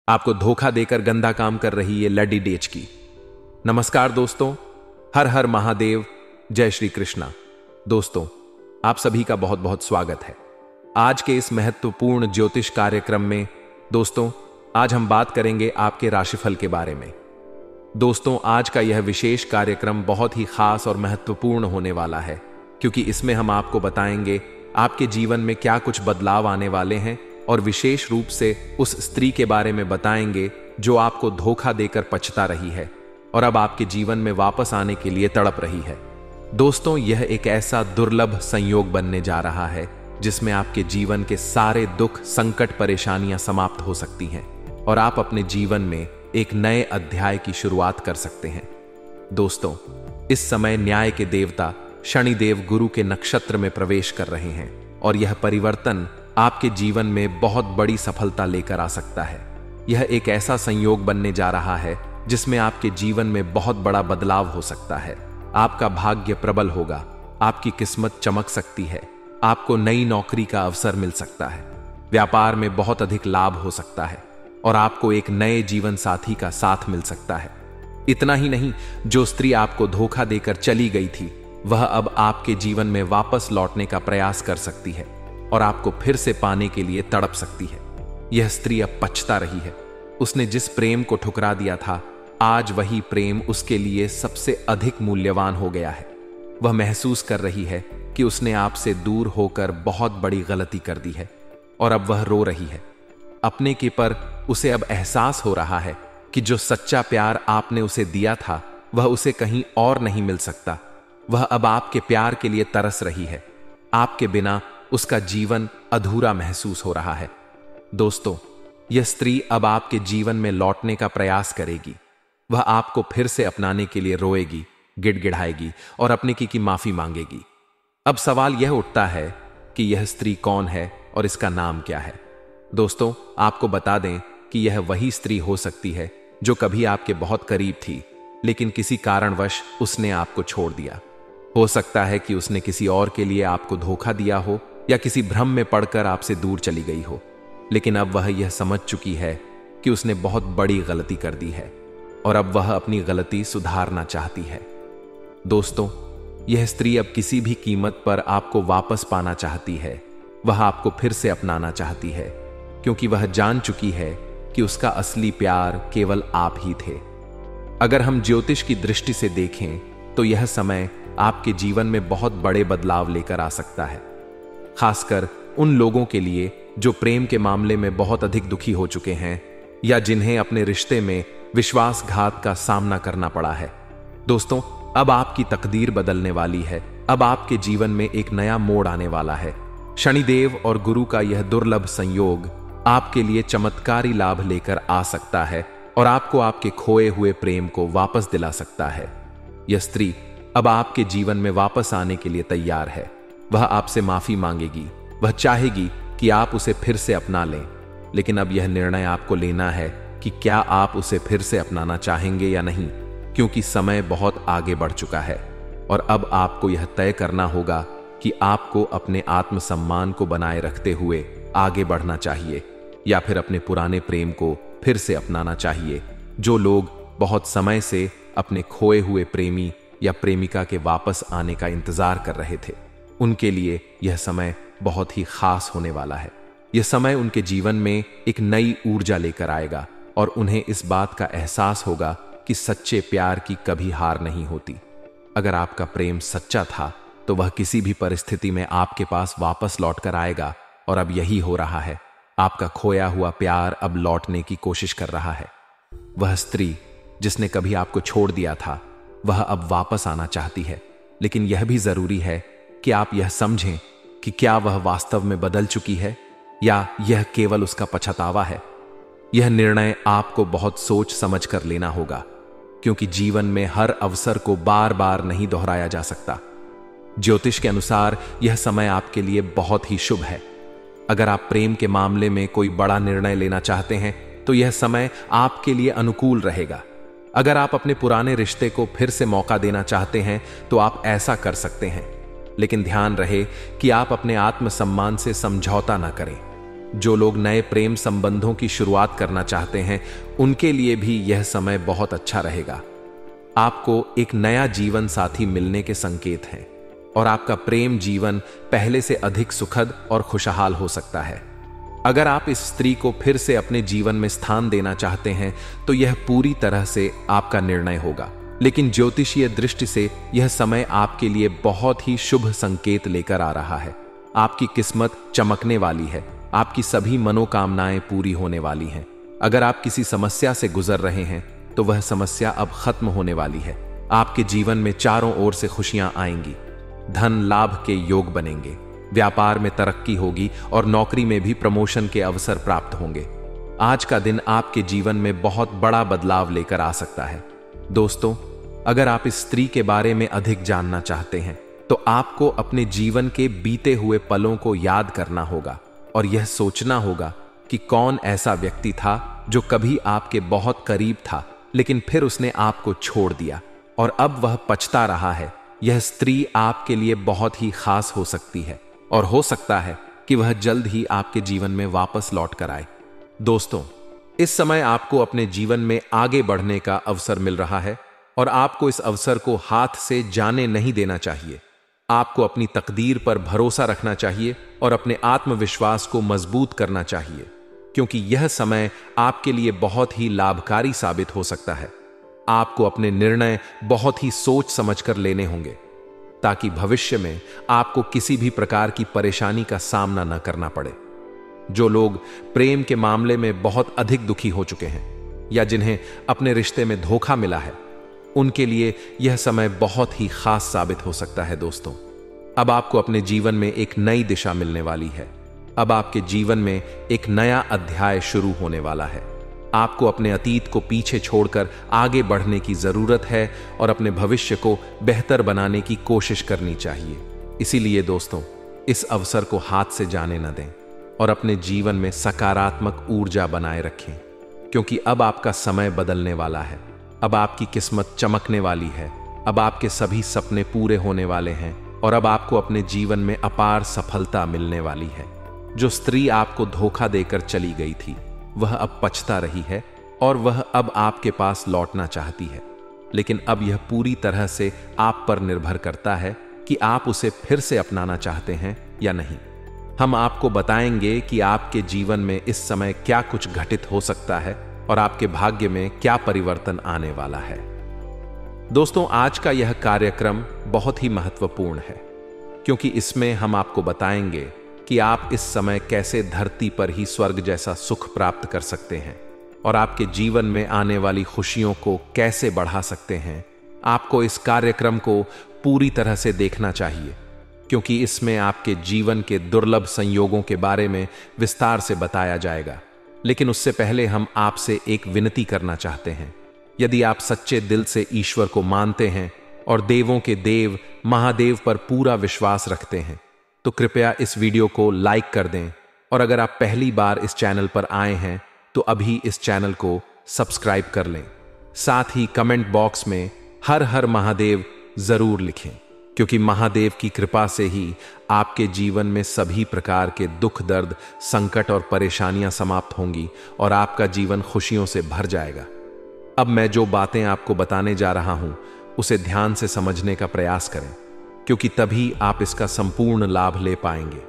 आपको धोखा देकर गंदा काम कर रही है लड़ी डेच की। नमस्कार दोस्तों, हर हर महादेव, जय श्री कृष्णा। दोस्तों, आप सभी का बहुत बहुत स्वागत है आज के इस महत्वपूर्ण ज्योतिष कार्यक्रम में। दोस्तों, आज हम बात करेंगे आपके राशिफल के बारे में। दोस्तों, आज का यह विशेष कार्यक्रम बहुत ही खास और महत्वपूर्ण होने वाला है, क्योंकि इसमें हम आपको बताएंगे आपके जीवन में क्या कुछ बदलाव आने वाले हैं, और विशेष रूप से उस स्त्री के बारे में बताएंगे जो आपको धोखा देकर पछता रही है और अब आपके जीवन में वापस आने के लिए तड़प रही है। दोस्तों, यह एक ऐसा दुर्लभ संयोग बनने जा रहा है जिसमें आपके जीवन के सारे दुख, संकट, परेशानियां समाप्त हो सकती हैं और आप अपने जीवन में एक नए अध्याय की शुरुआत कर सकते हैं। दोस्तों, इस समय न्याय के देवता शनिदेव गुरु के नक्षत्र में प्रवेश कर रहे हैं और यह परिवर्तन आपके जीवन में बहुत बड़ी सफलता लेकर आ सकता है। यह एक ऐसा संयोग बनने जा रहा है जिसमें आपके जीवन में बहुत बड़ा बदलाव हो सकता है। आपका भाग्य प्रबल होगा, आपकी किस्मत चमक सकती है, आपको नई नौकरी का अवसर मिल सकता है, व्यापार में बहुत अधिक लाभ हो सकता है और आपको एक नए जीवन साथी का साथ मिल सकता है। इतना ही नहीं, जो स्त्री आपको धोखा देकर चली गई थी वह अब आपके जीवन में वापस लौटने का प्रयास कर सकती है और आपको फिर से पाने के लिए तड़प सकती है। यह स्त्री अब पछता रही है। उसने जिस प्रेम को ठुकरा दिया था, आज वही प्रेम उसके लिए सबसे अधिक मूल्यवान हो गया है। वह महसूस कर रही है कि उसने आपसे दूर होकर बहुत बड़ी गलती कर दी है और अब वह रो रही है। अपने के पर उसे अब एहसास हो रहा है कि जो सच्चा प्यार आपने उसे दिया था वह उसे कहीं और नहीं मिल सकता। वह अब आपके प्यार के लिए तरस रही है। आपके बिना उसका जीवन अधूरा महसूस हो रहा है। दोस्तों, यह स्त्री अब आपके जीवन में लौटने का प्रयास करेगी। वह आपको फिर से अपनाने के लिए रोएगी, गिड़गिड़ाएगी और अपने की माफी मांगेगी। अब सवाल यह उठता है कि यह स्त्री कौन है और इसका नाम क्या है। दोस्तों, आपको बता दें कि यह वही स्त्री हो सकती है जो कभी आपके बहुत करीब थी, लेकिन किसी कारणवश उसने आपको छोड़ दिया। हो सकता है कि उसने किसी और के लिए आपको धोखा दिया हो या किसी भ्रम में पड़कर आपसे दूर चली गई हो, लेकिन अब वह यह समझ चुकी है कि उसने बहुत बड़ी गलती कर दी है और अब वह अपनी गलती सुधारना चाहती है। दोस्तों, यह स्त्री अब किसी भी कीमत पर आपको वापस पाना चाहती है। वह आपको फिर से अपनाना चाहती है, क्योंकि वह जान चुकी है कि उसका असली प्यार केवल आप ही थे। अगर हम ज्योतिष की दृष्टि से देखें तो यह समय आपके जीवन में बहुत बड़े बदलाव लेकर आ सकता है, खासकर उन लोगों के लिए जो प्रेम के मामले में बहुत अधिक दुखी हो चुके हैं या जिन्हें अपने रिश्ते में विश्वासघात का सामना करना पड़ा है। दोस्तों, अब आपकी तकदीर बदलने वाली है। अब आपके जीवन में एक नया मोड़ आने वाला है। शनिदेव और गुरु का यह दुर्लभ संयोग आपके लिए चमत्कारी लाभ लेकर आ सकता है और आपको आपके खोए हुए प्रेम को वापस दिला सकता है। यह स्त्री अब आपके जीवन में वापस आने के लिए तैयार है। वह आपसे माफी मांगेगी। वह चाहेगी कि आप उसे फिर से अपना लें, लेकिन अब यह निर्णय आपको लेना है कि क्या आप उसे फिर से अपनाना चाहेंगे या नहीं, क्योंकि समय बहुत आगे बढ़ चुका है और अब आपको यह तय करना होगा कि आपको अपने आत्मसम्मान को बनाए रखते हुए आगे बढ़ना चाहिए या फिर अपने पुराने प्रेम को फिर से अपनाना चाहिए। जो लोग बहुत समय से अपने खोए हुए प्रेमी या प्रेमिका के वापस आने का इंतजार कर रहे थे, उनके लिए यह समय बहुत ही खास होने वाला है। यह समय उनके जीवन में एक नई ऊर्जा लेकर आएगा और उन्हें इस बात का एहसास होगा कि सच्चे प्यार की कभी हार नहीं होती। अगर आपका प्रेम सच्चा था तो वह किसी भी परिस्थिति में आपके पास वापस लौट कर आएगा और अब यही हो रहा है। आपका खोया हुआ प्यार अब लौटने की कोशिश कर रहा है। वह स्त्री जिसने कभी आपको छोड़ दिया था वह अब वापस आना चाहती है, लेकिन यह भी जरूरी है कि आप यह समझें कि क्या वह वास्तव में बदल चुकी है या यह केवल उसका पछतावा है। यह निर्णय आपको बहुत सोच समझ कर लेना होगा, क्योंकि जीवन में हर अवसर को बार बार नहीं दोहराया जा सकता। ज्योतिष के अनुसार यह समय आपके लिए बहुत ही शुभ है। अगर आप प्रेम के मामले में कोई बड़ा निर्णय लेना चाहते हैं तो यह समय आपके लिए अनुकूल रहेगा। अगर आप अपने पुराने रिश्ते को फिर से मौका देना चाहते हैं तो आप ऐसा कर सकते हैं, लेकिन ध्यान रहे कि आप अपने आत्मसम्मान से समझौता न करें। जो लोग नए प्रेम संबंधों की शुरुआत करना चाहते हैं उनके लिए भी यह समय बहुत अच्छा रहेगा। आपको एक नया जीवन साथी मिलने के संकेत हैं और आपका प्रेम जीवन पहले से अधिक सुखद और खुशहाल हो सकता है। अगर आप इस स्त्री को फिर से अपने जीवन में स्थान देना चाहते हैं तो यह पूरी तरह से आपका निर्णय होगा, लेकिन ज्योतिषीय दृष्टि से यह समय आपके लिए बहुत ही शुभ संकेत लेकर आ रहा है। आपकी किस्मत चमकने वाली है, आपकी सभी मनोकामनाएं पूरी होने वाली हैं। अगर आप किसी समस्या से गुजर रहे हैं तो वह समस्या अब खत्म होने वाली है। आपके जीवन में चारों ओर से खुशियां आएंगी, धन लाभ के योग बनेंगे, व्यापार में तरक्की होगी और नौकरी में भी प्रमोशन के अवसर प्राप्त होंगे। आज का दिन आपके जीवन में बहुत बड़ा बदलाव लेकर आ सकता है। दोस्तों, अगर आप इस स्त्री के बारे में अधिक जानना चाहते हैं तो आपको अपने जीवन के बीते हुए पलों को याद करना होगा और यह सोचना होगा कि कौन ऐसा व्यक्ति था जो कभी आपके बहुत करीब था लेकिन फिर उसने आपको छोड़ दिया और अब वह पछता रहा है। यह स्त्री आपके लिए बहुत ही खास हो सकती है और हो सकता है कि वह जल्द ही आपके जीवन में वापस लौट कर आए। दोस्तों, इस समय आपको अपने जीवन में आगे बढ़ने का अवसर मिल रहा है और आपको इस अवसर को हाथ से जाने नहीं देना चाहिए। आपको अपनी तकदीर पर भरोसा रखना चाहिए और अपने आत्मविश्वास को मजबूत करना चाहिए, क्योंकि यह समय आपके लिए बहुत ही लाभकारी साबित हो सकता है। आपको अपने निर्णय बहुत ही सोच समझकर लेने होंगे ताकि भविष्य में आपको किसी भी प्रकार की परेशानी का सामना न करना पड़े। जो लोग प्रेम के मामले में बहुत अधिक दुखी हो चुके हैं या जिन्हें अपने रिश्ते में धोखा मिला है, उनके लिए यह समय बहुत ही खास साबित हो सकता है। दोस्तों, अब आपको अपने जीवन में एक नई दिशा मिलने वाली है। अब आपके जीवन में एक नया अध्याय शुरू होने वाला है। आपको अपने अतीत को पीछे छोड़कर आगे बढ़ने की जरूरत है और अपने भविष्य को बेहतर बनाने की कोशिश करनी चाहिए। इसीलिए दोस्तों, इस अवसर को हाथ से जाने न दें और अपने जीवन में सकारात्मक ऊर्जा बनाए रखें, क्योंकि अब आपका समय बदलने वाला है। अब आपकी किस्मत चमकने वाली है। अब आपके सभी सपने पूरे होने वाले हैं और अब आपको अपने जीवन में अपार सफलता मिलने वाली है। जो स्त्री आपको धोखा देकर चली गई थी वह अब पछता रही है और वह अब आपके पास लौटना चाहती है, लेकिन अब यह पूरी तरह से आप पर निर्भर करता है कि आप उसे फिर से अपनाना चाहते हैं या नहीं। हम आपको बताएंगे कि आपके जीवन में इस समय क्या कुछ घटित हो सकता है और आपके भाग्य में क्या परिवर्तन आने वाला है। दोस्तों, आज का यह कार्यक्रम बहुत ही महत्वपूर्ण है, क्योंकि इसमें हम आपको बताएंगे कि आप इस समय कैसे धरती पर ही स्वर्ग जैसा सुख प्राप्त कर सकते हैं और आपके जीवन में आने वाली खुशियों को कैसे बढ़ा सकते हैं। आपको इस कार्यक्रम को पूरी तरह से देखना चाहिए, क्योंकि इसमें आपके जीवन के दुर्लभ संयोगों के बारे में विस्तार से बताया जाएगा। लेकिन उससे पहले हम आपसे एक विनती करना चाहते हैं। यदि आप सच्चे दिल से ईश्वर को मानते हैं और देवों के देव महादेव पर पूरा विश्वास रखते हैं तो कृपया इस वीडियो को लाइक कर दें और अगर आप पहली बार इस चैनल पर आए हैं तो अभी इस चैनल को सब्सक्राइब कर लें। साथ ही कमेंट बॉक्स में हर हर महादेव जरूर लिखें, क्योंकि महादेव की कृपा से ही आपके जीवन में सभी प्रकार के दुख दर्द संकट और परेशानियां समाप्त होंगी और आपका जीवन खुशियों से भर जाएगा। अब मैं जो बातें आपको बताने जा रहा हूं उसे ध्यान से समझने का प्रयास करें, क्योंकि तभी आप इसका संपूर्ण लाभ ले पाएंगे।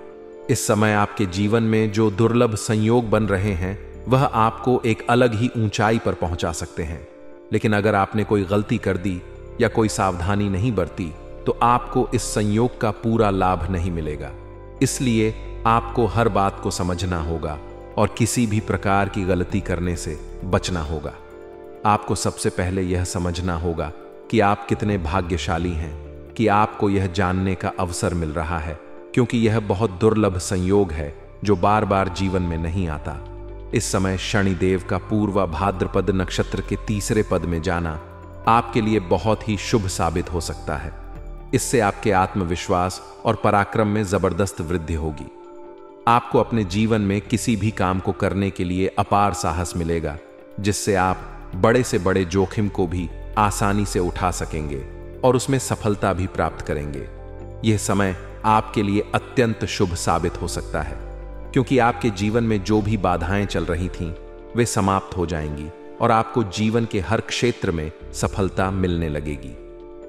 इस समय आपके जीवन में जो दुर्लभ संयोग बन रहे हैं वह आपको एक अलग ही ऊंचाई पर पहुंचा सकते हैं, लेकिन अगर आपने कोई गलती कर दी या कोई सावधानी नहीं बरती तो आपको इस संयोग का पूरा लाभ नहीं मिलेगा। इसलिए आपको हर बात को समझना होगा और किसी भी प्रकार की गलती करने से बचना होगा। आपको सबसे पहले यह समझना होगा कि आप कितने भाग्यशाली हैं कि आपको यह जानने का अवसर मिल रहा है, क्योंकि यह बहुत दुर्लभ संयोग है जो बार बार जीवन में नहीं आता। इस समय शनिदेव का पूर्वा भाद्रपद नक्षत्र के तीसरे पद में जाना आपके लिए बहुत ही शुभ साबित हो सकता है। इससे आपके आत्मविश्वास और पराक्रम में जबरदस्त वृद्धि होगी। आपको अपने जीवन में किसी भी काम को करने के लिए अपार साहस मिलेगा, जिससे आप बड़े से बड़े जोखिम को भी आसानी से उठा सकेंगे और उसमें सफलता भी प्राप्त करेंगे। यह समय आपके लिए अत्यंत शुभ साबित हो सकता है। क्योंकि आपके जीवन में जो भी बाधाएं चल रही थीं, वे समाप्त हो जाएंगी और आपको जीवन के हर क्षेत्र में सफलता मिलने लगेगी।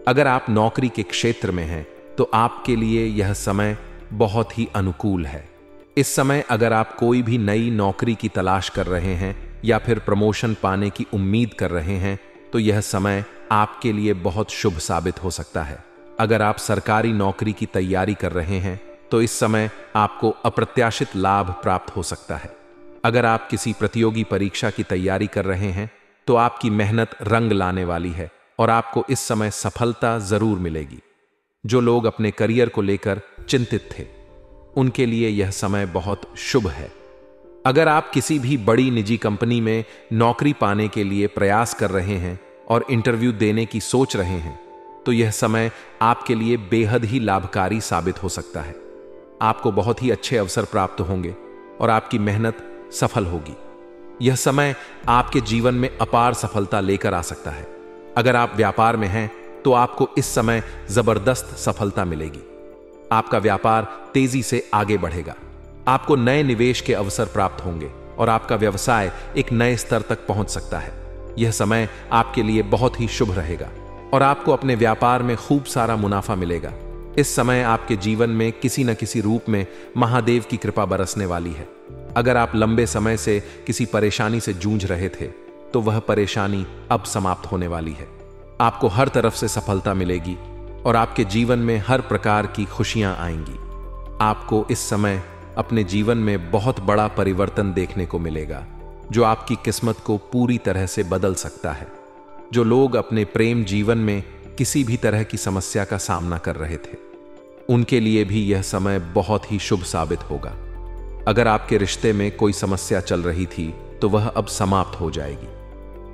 अगर आप नौकरी के क्षेत्र में हैं, तो आपके लिए यह समय बहुत ही अनुकूल है। इस समय अगर आप कोई भी नई नौकरी की तलाश कर रहे हैं या फिर प्रमोशन पाने की उम्मीद कर रहे हैं, तो यह समय आपके लिए बहुत शुभ साबित हो सकता है। अगर आप सरकारी नौकरी की तैयारी कर रहे हैं, तो इस समय आपको अप्रत्याशित लाभ प्राप्त हो सकता है। अगर आप किसी प्रतियोगी परीक्षा की तैयारी कर रहे हैं, तो आपकी मेहनत रंग लाने वाली है और आपको इस समय सफलता जरूर मिलेगी। जो लोग अपने करियर को लेकर चिंतित थे, उनके लिए यह समय बहुत शुभ है। अगर आप किसी भी बड़ी निजी कंपनी में नौकरी पाने के लिए प्रयास कर रहे हैं और इंटरव्यू देने की सोच रहे हैं, तो यह समय आपके लिए बेहद ही लाभकारी साबित हो सकता है। आपको बहुत ही अच्छे अवसर प्राप्त होंगे और आपकी मेहनत सफल होगी। यह समय आपके जीवन में अपार सफलता लेकर आ सकता है। अगर आप व्यापार में हैं, तो आपको इस समय जबरदस्त सफलता मिलेगी। आपका व्यापार तेजी से आगे बढ़ेगा। आपको नए निवेश के अवसर प्राप्त होंगे और आपका व्यवसाय एक नए स्तर तक पहुंच सकता है। यह समय आपके लिए बहुत ही शुभ रहेगा और आपको अपने व्यापार में खूब सारा मुनाफा मिलेगा। इस समय आपके जीवन में किसी न किसी रूप में महादेव की कृपा बरसने वाली है। अगर आप लंबे समय से किसी परेशानी से जूझ रहे थे, तो वह परेशानी अब समाप्त होने वाली है। आपको हर तरफ से सफलता मिलेगी और आपके जीवन में हर प्रकार की खुशियां आएंगी। आपको इस समय अपने जीवन में बहुत बड़ा परिवर्तन देखने को मिलेगा, जो आपकी किस्मत को पूरी तरह से बदल सकता है। जो लोग अपने प्रेम जीवन में किसी भी तरह की समस्या का सामना कर रहे थे, उनके लिए भी यह समय बहुत ही शुभ साबित होगा। अगर आपके रिश्ते में कोई समस्या चल रही थी, तो वह अब समाप्त हो जाएगी।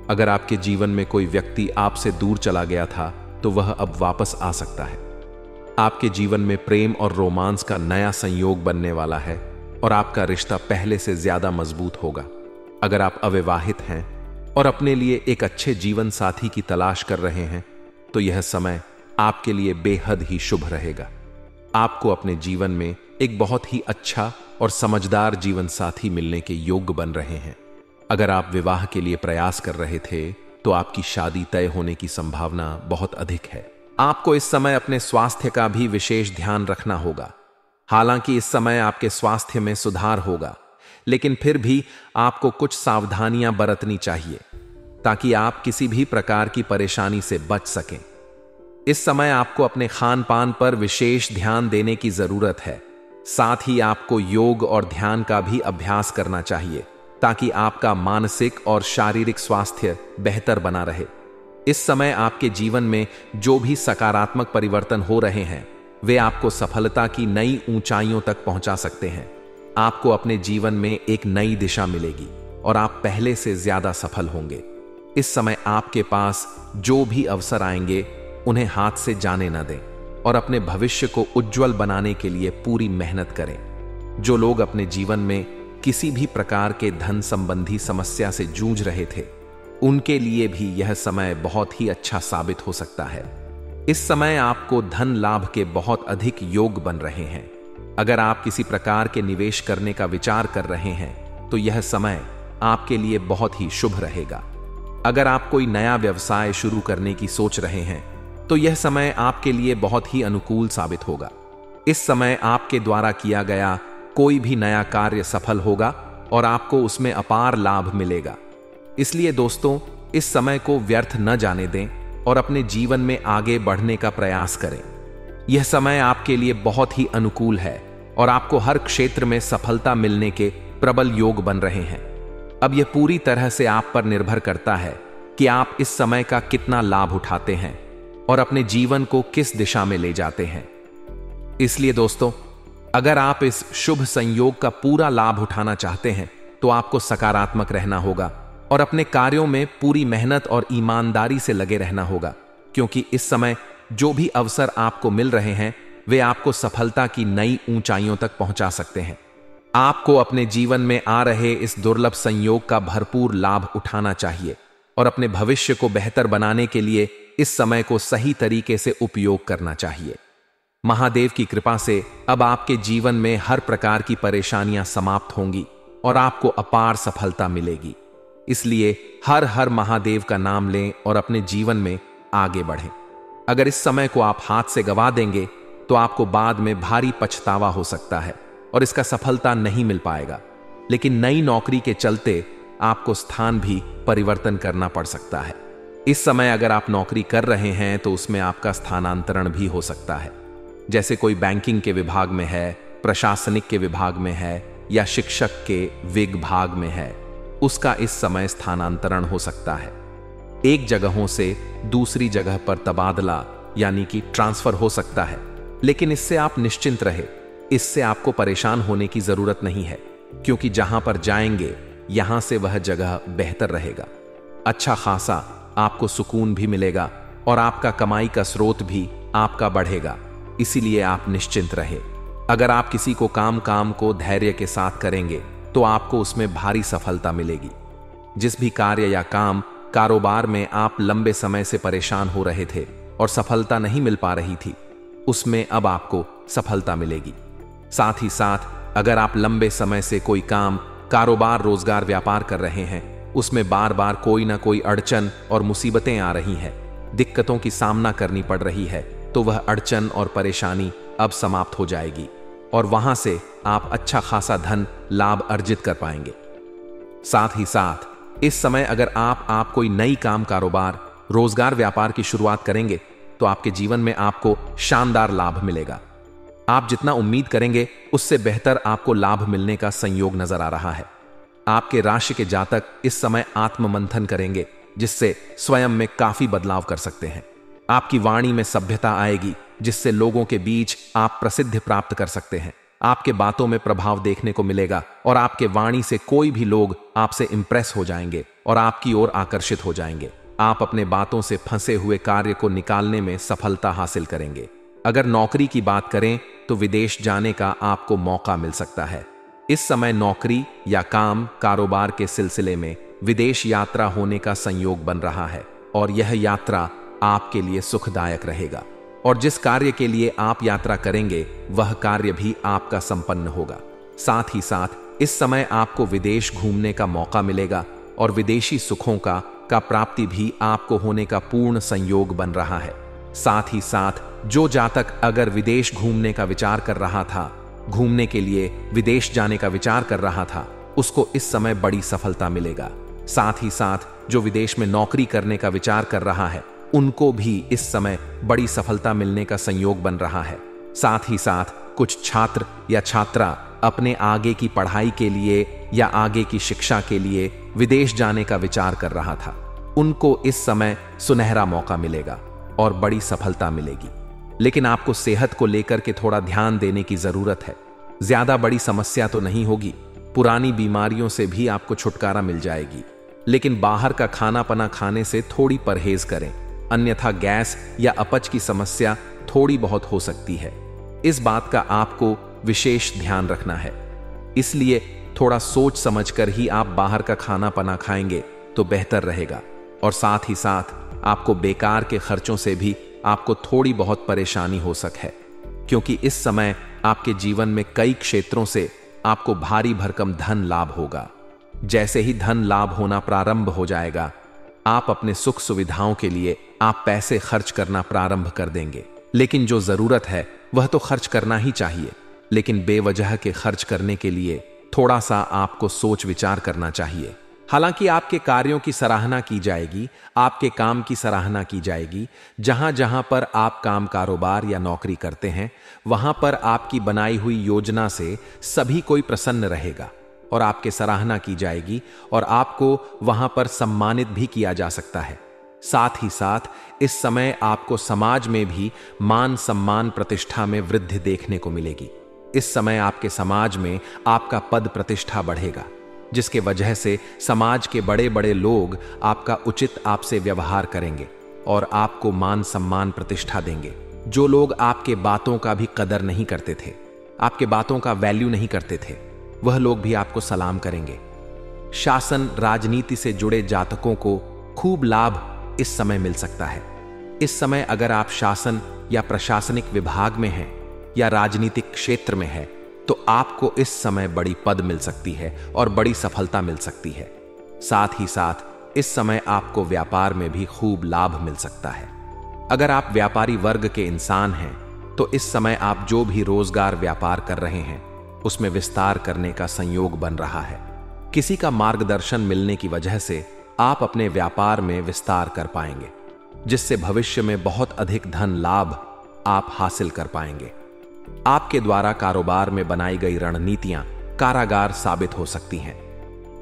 अगर आपके जीवन में कोई व्यक्ति आपसे दूर चला गया था, तो वह अब वापस आ सकता है। आपके जीवन में प्रेम और रोमांस का नया संयोग बनने वाला है और आपका रिश्ता पहले से ज्यादा मजबूत होगा। अगर आप अविवाहित हैं और अपने लिए एक अच्छे जीवन साथी की तलाश कर रहे हैं, तो यह समय आपके लिए बेहद ही शुभ रहेगा। आपको अपने जीवन में एक बहुत ही अच्छा और समझदार जीवन साथी मिलने के योग्य बन रहे हैं। अगर आप विवाह के लिए प्रयास कर रहे थे, तो आपकी शादी तय होने की संभावना बहुत अधिक है। आपको इस समय अपने स्वास्थ्य का भी विशेष ध्यान रखना होगा। हालांकि इस समय आपके स्वास्थ्य में सुधार होगा, लेकिन फिर भी आपको कुछ सावधानियां बरतनी चाहिए ताकि आप किसी भी प्रकार की परेशानी से बच सकें। इस समय आपको अपने खान पान पर विशेष ध्यान देने की जरूरत है। साथ ही आपको योग और ध्यान का भी अभ्यास करना चाहिए ताकि आपका मानसिक और शारीरिक स्वास्थ्य बेहतर बना रहे। इस समय आपके जीवन में जो भी सकारात्मक परिवर्तन हो रहे हैं, वे आपको सफलता की नई ऊंचाइयों तक पहुंचा सकते हैं। आपको अपने जीवन में एक नई दिशा मिलेगी और आप पहले से ज्यादा सफल होंगे। इस समय आपके पास जो भी अवसर आएंगे, उन्हें हाथ से जाने न दें और अपने भविष्य को उज्जवल बनाने के लिए पूरी मेहनत करें। जो लोग अपने जीवन में किसी भी प्रकार के धन संबंधी समस्या से जूझ रहे थे, उनके लिए भी यह समय बहुत ही अच्छा साबित हो सकता है। इस समय आपको धन लाभ के बहुत अधिक योग बन रहे हैं। अगर आप किसी प्रकार के निवेश करने का विचार कर रहे हैं, तो यह समय आपके लिए बहुत ही शुभ रहेगा। अगर आप कोई नया व्यवसाय शुरू करने की सोच रहे हैं, तो यह समय आपके लिए बहुत ही अनुकूल साबित होगा। इस समय आपके द्वारा किया गया कोई भी नया कार्य सफल होगा और आपको उसमें अपार लाभ मिलेगा। इसलिए दोस्तों, इस समय को व्यर्थ न जाने दें और अपने जीवन में आगे बढ़ने का प्रयास करें। यह समय आपके लिए बहुत ही अनुकूल है और आपको हर क्षेत्र में सफलता मिलने के प्रबल योग बन रहे हैं। अब यह पूरी तरह से आप पर निर्भर करता है कि आप इस समय का कितना लाभ उठाते हैं और अपने जीवन को किस दिशा में ले जाते हैं। इसलिए दोस्तों, अगर आप इस शुभ संयोग का पूरा लाभ उठाना चाहते हैं, तो आपको सकारात्मक रहना होगा और अपने कार्यों में पूरी मेहनत और ईमानदारी से लगे रहना होगा, क्योंकि इस समय जो भी अवसर आपको मिल रहे हैं, वे आपको सफलता की नई ऊंचाइयों तक पहुंचा सकते हैं। आपको अपने जीवन में आ रहे इस दुर्लभ संयोग का भरपूर लाभ उठाना चाहिए और अपने भविष्य को बेहतर बनाने के लिए इस समय को सही तरीके से उपयोग करना चाहिए। महादेव की कृपा से अब आपके जीवन में हर प्रकार की परेशानियां समाप्त होंगी और आपको अपार सफलता मिलेगी। इसलिए हर हर महादेव का नाम लें और अपने जीवन में आगे बढ़ें। अगर इस समय को आप हाथ से गवा देंगे तो आपको बाद में भारी पछतावा हो सकता है और इसका सफलता नहीं मिल पाएगा। लेकिन नई नौकरी के चलते आपको स्थान भी परिवर्तन करना पड़ सकता है। इस समय अगर आप नौकरी कर रहे हैं तो उसमें आपका स्थानांतरण भी हो सकता है। जैसे कोई बैंकिंग के विभाग में है, प्रशासनिक के विभाग में है या शिक्षक के विभाग में है, उसका इस समय स्थानांतरण हो सकता है। एक जगहों से दूसरी जगह पर तबादला यानी कि ट्रांसफर हो सकता है। लेकिन इससे आप निश्चिंत रहे, इससे आपको परेशान होने की जरूरत नहीं है, क्योंकि जहां पर जाएंगे यहां से वह जगह बेहतर रहेगा। अच्छा खासा आपको सुकून भी मिलेगा और आपका कमाई का स्रोत भी आपका बढ़ेगा। इसीलिए आप निश्चिंत रहे। अगर आप किसी को काम को धैर्य के साथ करेंगे तो आपको उसमें भारी सफलता मिलेगी। जिस भी कार्य या कारोबार में आप लंबे समय से परेशान हो रहे थे और सफलता नहीं मिल पा रही थी, उसमें अब आपको सफलता मिलेगी। साथ ही साथ अगर आप लंबे समय से कोई कारोबार, रोजगार, व्यापार कर रहे हैं, उसमें बार बार कोई ना कोई अड़चन और मुसीबतें आ रही हैं, दिक्कतों की सामना करनी पड़ रही है, तो वह अड़चन और परेशानी अब समाप्त हो जाएगी और वहां से आप अच्छा खासा धन लाभ अर्जित कर पाएंगे। साथ ही साथ इस समय अगर आप कोई नई कारोबार, रोजगार, व्यापार की शुरुआत करेंगे तो आपके जीवन में आपको शानदार लाभ मिलेगा। आप जितना उम्मीद करेंगे उससे बेहतर आपको लाभ मिलने का संयोग नजर आ रहा है। आपके राशि के जातक इस समय आत्ममंथन करेंगे, जिससे स्वयं में काफी बदलाव कर सकते हैं। आपकी वाणी में सभ्यता आएगी, जिससे लोगों के बीच आप प्रसिद्धि प्राप्त कर सकते हैं। आपके बातों में प्रभाव देखने को मिलेगा और आपके वाणी से कोई भी लोग आपसे इंप्रेस हो जाएंगे और आपकी ओर आकर्षित हो जाएंगे। आप अपने बातों से फंसे हुए कार्य को निकालने में सफलता हासिल करेंगे। अगर नौकरी की बात करें तो विदेश जाने का आपको मौका मिल सकता है। इस समय नौकरी या कारोबार के सिलसिले में विदेश यात्रा होने का संयोग बन रहा है और यह यात्रा आपके लिए सुखदायक रहेगा और जिस कार्य के लिए आप यात्रा करेंगे वह कार्य भी आपका संपन्न होगा। साथ ही साथ इस समय आपको विदेश घूमने का मौका मिलेगा और विदेशी सुखों का प्राप्ति भी आपको होने का पूर्ण संयोग बन रहा है। साथ ही साथ जो जातक अगर विदेश घूमने का विचार कर रहा था, घूमने के लिए विदेश जाने का विचार कर रहा था, उसको इस समय बड़ी सफलता मिलेगा। साथ ही साथ जो विदेश में नौकरी करने का विचार कर रहा है, उनको भी इस समय बड़ी सफलता मिलने का संयोग बन रहा है। साथ ही साथ कुछ छात्र या छात्रा अपने आगे की पढ़ाई के लिए या आगे की शिक्षा के लिए विदेश जाने का विचार कर रहा था, उनको इस समय सुनहरा मौका मिलेगा और बड़ी सफलता मिलेगी। लेकिन आपको सेहत को लेकर के थोड़ा ध्यान देने की जरूरत है। ज्यादा बड़ी समस्या तो नहीं होगी, पुरानी बीमारियों से भी आपको छुटकारा मिल जाएगी। लेकिन बाहर का खाना पना खाने से थोड़ी परहेज करें, अन्यथा गैस या अपच की समस्या थोड़ी बहुत हो सकती है। इस बात का आपको विशेष ध्यान रखना है। इसलिए थोड़ा सोच समझकर ही आप बाहर का खाना पना खाएंगे तो बेहतर रहेगा और साथ ही साथ आपको बेकार के खर्चों से भी आपको थोड़ी बहुत परेशानी हो है, क्योंकि इस समय आपके जीवन में कई क्षेत्रों से आपको भारी भरकम धन लाभ होगा। जैसे ही धन लाभ होना प्रारंभ हो जाएगा, आप अपने सुख सुविधाओं के लिए आप पैसे खर्च करना प्रारंभ कर देंगे। लेकिन जो जरूरत है वह तो खर्च करना ही चाहिए, लेकिन बेवजह के खर्च करने के लिए थोड़ा सा आपको सोच विचार करना चाहिए। हालांकि आपके कार्यों की सराहना की जाएगी, आपके काम की सराहना की जाएगी। जहां जहां पर आप कारोबार या नौकरी करते हैं, वहां पर आपकी बनाई हुई योजना से सभी कोई प्रसन्न रहेगा और आपके सराहना की जाएगी और आपको वहां पर सम्मानित भी किया जा सकता है। साथ ही साथ इस समय आपको समाज में भी मान सम्मान प्रतिष्ठा में वृद्धि देखने को मिलेगी। इस समय आपके समाज में आपका पद प्रतिष्ठा बढ़ेगा, जिसके वजह से समाज के बड़े बड़े लोग आपका उचित आपसे व्यवहार करेंगे और आपको मान सम्मान प्रतिष्ठा देंगे। जो लोग आपके बातों का भी कदर नहीं करते थे, आपके बातों का वैल्यू नहीं करते थे, वह लोग भी आपको सलाम करेंगे। शासन राजनीति से जुड़े जातकों को खूब लाभ इस समय मिल सकता है। इस समय अगर आप शासन या प्रशासनिक विभाग में हैं या राजनीतिक क्षेत्र में है तो आपको इस समय बड़ी पद मिल सकती है और बड़ी सफलता मिल सकती है। साथ ही साथ इस समय आपको व्यापार में भी खूब लाभ मिल सकता है। अगर आप व्यापारी वर्ग के इंसान हैं तो इस समय आप जो भी रोजगार व्यापार कर रहे हैं उसमें विस्तार करने का संयोग बन रहा है। किसी का मार्गदर्शन मिलने की वजह से आप अपने व्यापार में विस्तार कर पाएंगे, जिससे भविष्य में बहुत अधिक धन लाभ आप हासिल कर पाएंगे। आपके द्वारा कारोबार में बनाई गई रणनीतियां कारागार साबित हो सकती हैं।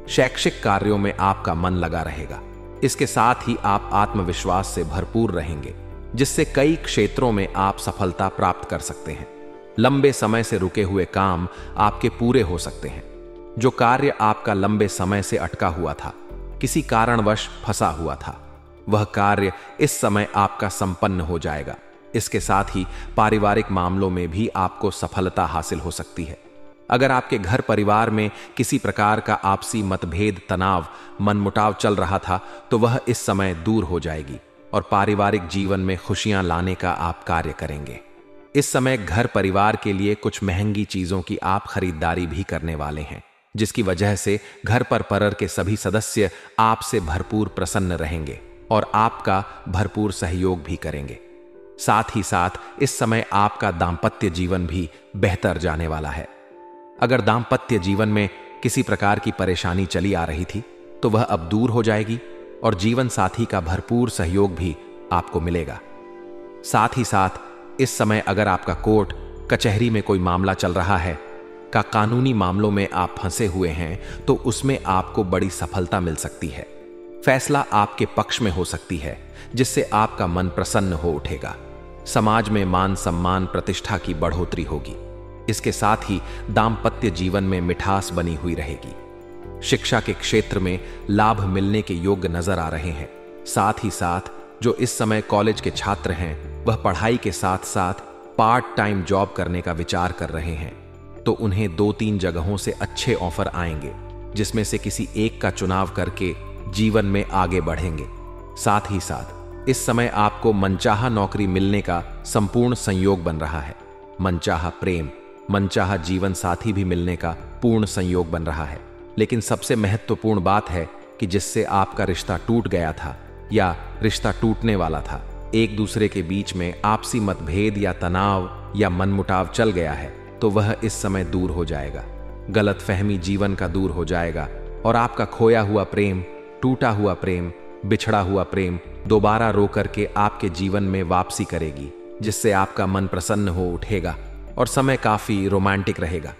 शैक्षिक कार्यों में आपका मन लगा रहेगा। इसके साथ ही आप आत्मविश्वास से भरपूर रहेंगे, जिससे कई क्षेत्रों में आप सफलता प्राप्त कर सकते हैं। लंबे समय से रुके हुए काम आपके पूरे हो सकते हैं। जो कार्य आपका लंबे समय से अटका हुआ था, किसी कारणवश फंसा हुआ था, वह कार्य इस समय आपका संपन्न हो जाएगा। इसके साथ ही पारिवारिक मामलों में भी आपको सफलता हासिल हो सकती है। अगर आपके घर परिवार में किसी प्रकार का आपसी मतभेद, तनाव, मनमुटाव चल रहा था तो वह इस समय दूर हो जाएगी और पारिवारिक जीवन में खुशियां लाने का आप कार्य करेंगे। इस समय घर परिवार के लिए कुछ महंगी चीजों की आप खरीदारी भी करने वाले हैं, जिसकी वजह से घर पर के सभी सदस्य आपसे भरपूर प्रसन्न रहेंगे और आपका भरपूर सहयोग भी करेंगे। साथ ही साथ इस समय आपका दांपत्य जीवन भी बेहतर जाने वाला है। अगर दांपत्य जीवन में किसी प्रकार की परेशानी चली आ रही थी तो वह अब दूर हो जाएगी और जीवन साथी का भरपूर सहयोग भी आपको मिलेगा। साथ ही साथ इस समय अगर आपका कोर्ट कचहरी में कोई मामला चल रहा है, का कानूनी मामलों में आप फंसे हुए हैं तो उसमें आपको बड़ी सफलता मिल सकती है। फैसला आपके पक्ष में हो सकती है, जिससे आपका मन प्रसन्न हो उठेगा। समाज में मान सम्मान प्रतिष्ठा की बढ़ोतरी होगी। इसके साथ ही दांपत्य जीवन में मिठास बनी हुई रहेगी। शिक्षा के क्षेत्र में लाभ मिलने के योग्य नजर आ रहे हैं। साथ ही साथ जो इस समय कॉलेज के छात्र हैं वह पढ़ाई के साथ साथ पार्ट टाइम जॉब करने का विचार कर रहे हैं तो उन्हें 2-3 जगहों से अच्छे ऑफर आएंगे, जिसमें से किसी एक का चुनाव करके जीवन में आगे बढ़ेंगे। साथ ही साथ इस समय आपको मनचाहा नौकरी मिलने का संपूर्ण संयोग बन रहा है। मनचाहा प्रेम, मनचाहा जीवन साथी भी मिलने का पूर्ण संयोग बन रहा है। लेकिन सबसे महत्वपूर्ण बात है कि जिससे आपका रिश्ता टूट गया था या रिश्ता टूटने वाला था, एक दूसरे के बीच में आपसी मतभेद या तनाव या मनमुटाव चल गया है तो वह इस समय दूर हो जाएगा। गलतफहमी जीवन का दूर हो जाएगा और आपका खोया हुआ प्रेम, टूटा हुआ प्रेम, बिछड़ा हुआ प्रेम दोबारा रो करके आपके जीवन में वापसी करेगी, जिससे आपका मन प्रसन्न हो उठेगा और समय काफी रोमांटिक रहेगा।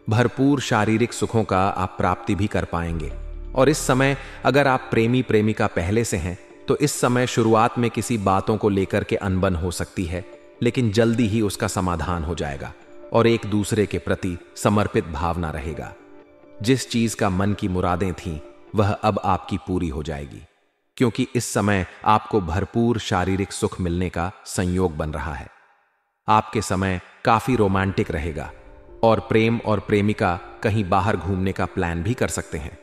भरपूर शारीरिक सुखों का आप प्राप्ति भी कर पाएंगे। और इस समय अगर आप प्रेमी प्रेमिका पहले से हैं तो इस समय शुरुआत में किसी बातों को लेकर के अनबन हो सकती है, लेकिन जल्दी ही उसका समाधान हो जाएगा और एक दूसरे के प्रति समर्पित भावना रहेगा। जिस चीज का मन की मुरादें थीं वह अब आपकी पूरी हो जाएगी, क्योंकि इस समय आपको भरपूर शारीरिक सुख मिलने का संयोग बन रहा है। आपके समय काफी रोमांटिक रहेगा और प्रेम और प्रेमिका कहीं बाहर घूमने का प्लान भी कर सकते हैं,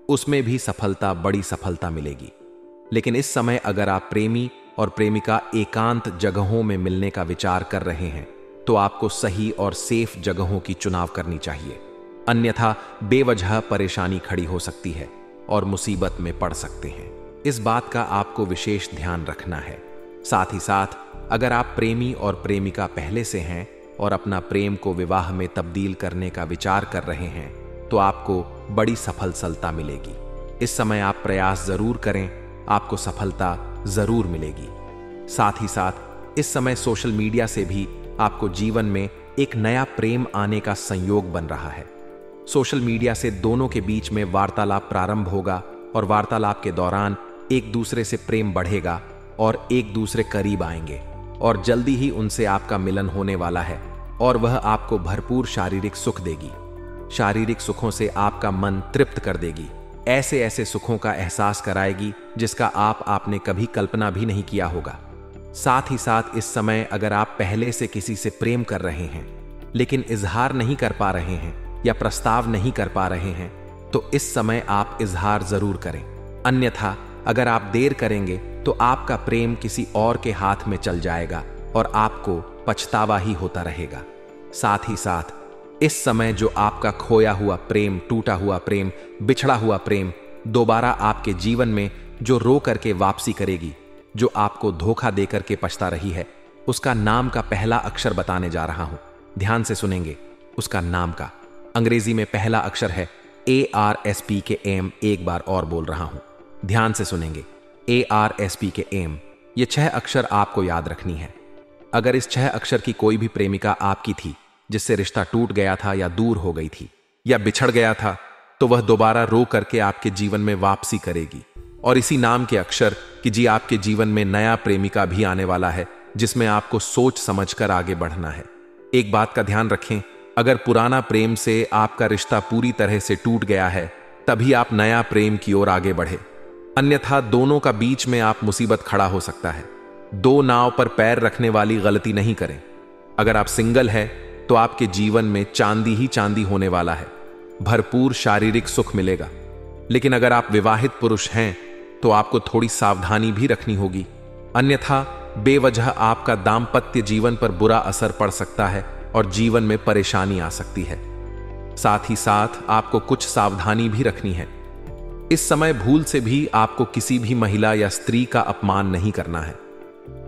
उसमें भी सफलता, बड़ी सफलता मिलेगी। लेकिन इस समय अगर आप प्रेमी और प्रेमिका एकांत जगहों में मिलने का विचार कर रहे हैं तो आपको सही और सेफ जगहों की चुनाव करनी चाहिए, अन्यथा बेवजह परेशानी खड़ी हो सकती है और मुसीबत में पड़ सकते हैं। इस बात का आपको विशेष ध्यान रखना है। साथ ही साथ अगर आप प्रेमी और प्रेमिका पहले से हैं और अपना प्रेम को विवाह में तब्दील करने का विचार कर रहे हैं तो आपको बड़ी सफलता मिलेगी। इस समय आप प्रयास जरूर करें, आपको सफलता जरूर मिलेगी। साथ ही साथ इस समय सोशल मीडिया से भी आपको जीवन में एक नया प्रेम आने का संयोग बन रहा है। सोशल मीडिया से दोनों के बीच में वार्तालाप प्रारंभ होगा और वार्तालाप के दौरान एक दूसरे से प्रेम बढ़ेगा और एक दूसरे करीब आएंगे और जल्दी ही उनसे आपका मिलन होने वाला है और वह आपको भरपूर शारीरिक सुख देगी। शारीरिक सुखों से आपका मन तृप्त कर देगी, ऐसे ऐसे सुखों का एहसास कराएगी जिसका आपने कभी कल्पना भी नहीं किया होगा। साथ ही साथ इस समय अगर आप पहले से किसी से प्रेम कर रहे हैं लेकिन इजहार नहीं कर पा रहे हैं या प्रस्ताव नहीं कर पा रहे हैं तो इस समय आप इजहार जरूर करें, अन्यथा अगर आप देर करेंगे तो आपका प्रेम किसी और के हाथ में चल जाएगा और आपको पछतावा ही होता रहेगा। साथ ही साथ इस समय जो आपका खोया हुआ प्रेम, टूटा हुआ प्रेम, बिछड़ा हुआ प्रेम दोबारा आपके जीवन में जो रो करके वापसी करेगी, जो आपको धोखा दे करके पछता रही है, उसका नाम का पहला अक्षर बताने जा रहा हूं। ध्यान से सुनेंगे उसका नाम का। अंग्रेजी में पहला अक्षर है ARSPKM। एक बार और बोल रहा हूं, ध्यान से सुनेंगे ARSPKM। ये 6 अक्षर आपको याद रखनी है। अगर इस 6 अक्षर की कोई भी प्रेमिका आपकी थी, जिससे रिश्ता टूट गया था या दूर हो गई थी या बिछड़ गया था, तो वह दोबारा रो करके आपके जीवन में वापसी करेगी। और इसी नाम के अक्षर कि जी आपके जीवन में नया प्रेमिका भी आने वाला है, जिसमें आपको सोच समझकर आगे बढ़ना है। एक बात का ध्यान रखें, अगर पुराना प्रेम से आपका रिश्ता पूरी तरह से टूट गया है, तभी आप नया प्रेम की ओर आगे बढ़े, अन्यथा दोनों का बीच में आप मुसीबत खड़ा हो सकता है। 2 नाव पर पैर रखने वाली गलती नहीं करें। अगर आप सिंगल है तो आपके जीवन में चांदी ही चांदी होने वाला है, भरपूर शारीरिक सुख मिलेगा। लेकिन अगर आप विवाहित पुरुष हैं तो आपको थोड़ी सावधानी भी रखनी होगी, अन्यथा बेवजह आपका दाम्पत्य जीवन पर बुरा असर पड़ सकता है और जीवन में परेशानी आ सकती है। साथ ही साथ आपको कुछ सावधानी भी रखनी है। इस समय भूल से भी आपको किसी भी महिला या स्त्री का अपमान नहीं करना है,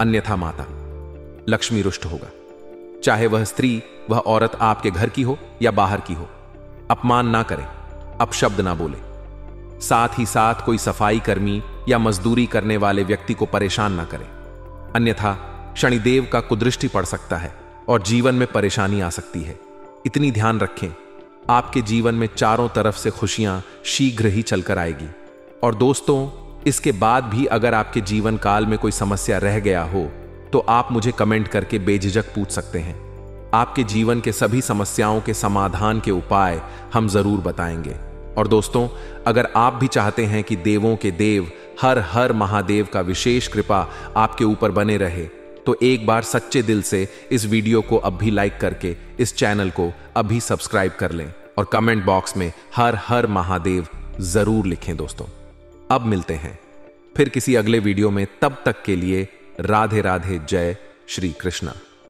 अन्यथा माता लक्ष्मी रुष्ट होगा। चाहे वह स्त्री, वह औरत आपके घर की हो या बाहर की हो, अपमान ना करें, अपशब्द ना बोले। साथ ही साथ कोई सफाई कर्मी या मजदूरी करने वाले व्यक्ति को परेशान ना करें, अन्यथा शनिदेव का कुदृष्टि पड़ सकता है और जीवन में परेशानी आ सकती है। इतनी ध्यान रखें, आपके जीवन में चारों तरफ से खुशियां शीघ्र ही चलकर आएगी। और दोस्तों, इसके बाद भी अगर आपके जीवन काल में कोई समस्या रह गया हो तो आप मुझे कमेंट करके बेझिझक पूछ सकते हैं। आपके जीवन के सभी समस्याओं के समाधान के उपाय हम जरूर बताएंगे। और दोस्तों, अगर आप भी चाहते हैं कि देवों के देव हर हर महादेव का विशेष कृपा आपके ऊपर बने रहे, तो एक बार सच्चे दिल से इस वीडियो को अब भी लाइक करके इस चैनल को अभी सब्सक्राइब कर लें और कमेंट बॉक्स में हर हर महादेव जरूर लिखें। दोस्तों, अब मिलते हैं फिर किसी अगले वीडियो में। तब तक के लिए राधे राधे, जय श्री कृष्णा।